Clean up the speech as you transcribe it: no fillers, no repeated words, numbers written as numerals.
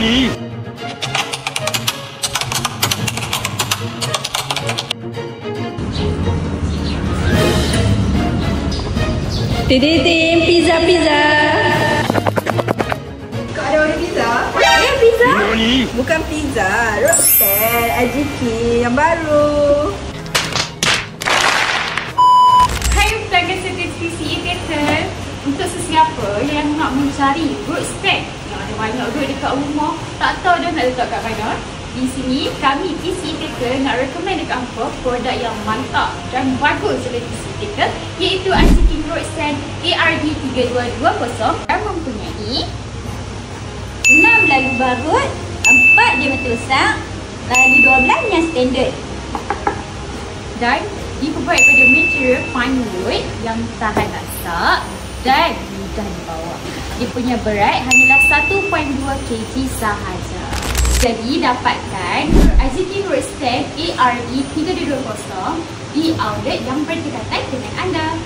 Tidim, pizza. Kau ada order pizza? Ya, pizza. Bukan pizza, roasted Ajiki yang baru. Hai pelanggan setia TCA Theatre. Untuk sesiapa yang nak mencari roadster yang ada banyak road dekat rumah, tak tahu dah nak letak kat mana, di sini kami TCA Theatre nak recommend dekat hampa produk yang mantap dan bagus oleh TCA Theatre, iaitu Ajiki Roadster ARD3220 yang mempunyai 6 lagu barut, 4 dia bertusak, lagi 12 yang standard. dan diperbuat daripada material fine wood yang tahan masak dan mudah dibawa. Dia punya berat hanyalah 1.2 kg sahaja. Jadi dapatkan Ajiki Roadster ARD3220 di outlet yang berdekatan dengan anda.